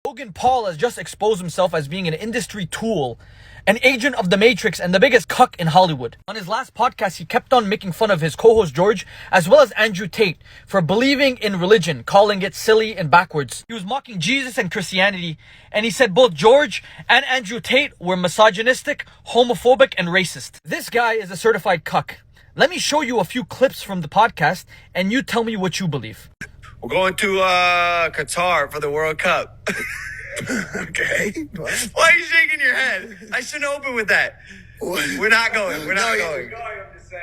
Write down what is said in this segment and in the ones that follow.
Logan Paul has just exposed himself as being an industry tool, an agent of the Matrix, and the biggest cuck in Hollywood. On his last podcast, he kept on making fun of his co-host George, as well as Andrew Tate, for believing in religion, calling it silly and backwards. He was mocking Jesus and Christianity, and he said both George and Andrew Tate were misogynistic, homophobic, and racist. This guy is a certified cuck. Let me show you a few clips from the podcast, and you tell me what you believe. We're going to Qatar for the World Cup. Okay. What? Why are you shaking your head? I shouldn't open with that. We're not going. We're not going.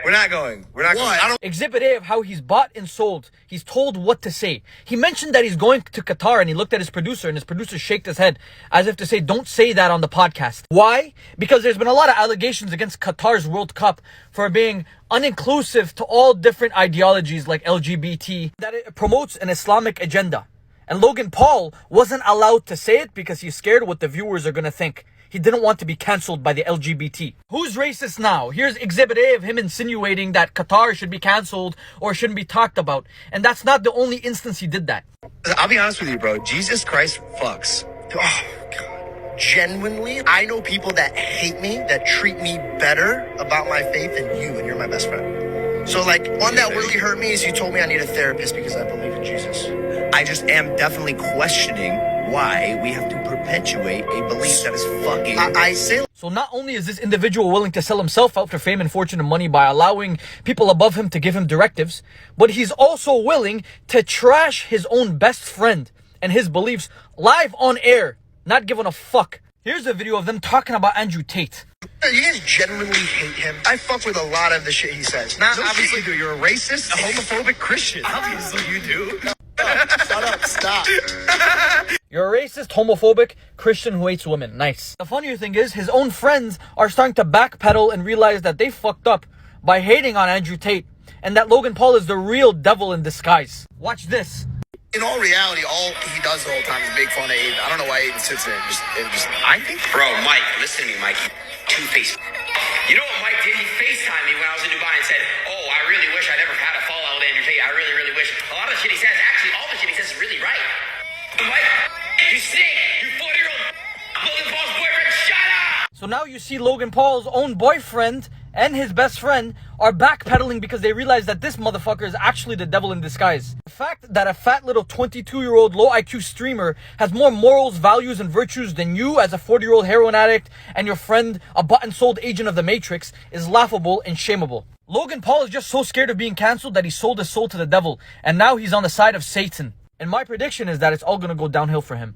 We're not going. We're not going. I don't. Exhibit A of how he's bought and sold. He's told what to say. He mentioned that he's going to Qatar, and he looked at his producer, and his producer shook his head as if to say, don't say that on the podcast. Why? Because there's been a lot of allegations against Qatar's World Cup for being uninclusive to all different ideologies like LGBT, that it promotes an Islamic agenda. And Logan Paul wasn't allowed to say it because he's scared what the viewers are going to think. He didn't want to be cancelled by the LGBT. Who's racist now? Here's Exhibit A of him insinuating that Qatar should be cancelled or shouldn't be talked about. And that's not the only instance he did that. I'll be honest with you, bro. Jesus Christ fucks. Oh, God. Genuinely, I know people that hate me, that treat me better about my faith than you, and you're my best friend. So, like, one that really hurt me is you told me I need a therapist because I believe in Jesus. I just am definitely questioning why we have to perpetuate a belief that is fucking... I say... So not only is this individual willing to sell himself out for fame and fortune and money by allowing people above him to give him directives, but he's also willing to trash his own best friend and his beliefs live on air, not giving a fuck. Here's a video of them talking about Andrew Tate. You guys genuinely hate him. I fuck with a lot of the shit he says. Not obviously, do. You're a racist, a homophobic Christian. Obviously you do. Shut up, stop. You're a racist, homophobic Christian who hates women. Nice. The funnier thing is, his own friends are starting to backpedal and realize that they fucked up by hating on Andrew Tate, and that Logan Paul is the real devil in disguise. Watch this. In all reality, all he does the whole time is make fun of Aiden. I don't know why Aiden sits there and just I think... Bro, Mike, listen to me, Mike. Two-faced. You know what Mike did? He FaceTimed me when I was in Dubai and said, oh, I really wish I never had a fallout with Andrew Tate. I really, really wish. A lot of the shit he says, actually, all the shit he says is really right. Mike, you stink. You 40-year-old Logan Paul's boyfriend. Shut up! So now you see Logan Paul's own boyfriend and his best friend are backpedaling because they realize that this motherfucker is actually the devil in disguise. The fact that a fat little 22-year-old low IQ streamer has more morals, values, and virtues than you as a 40-year-old heroin addict and your friend, a bought-and-sold agent of the Matrix, is laughable and shameable. Logan Paul is just so scared of being cancelled that he sold his soul to the devil, and now he's on the side of Satan. And my prediction is that it's all gonna go downhill for him.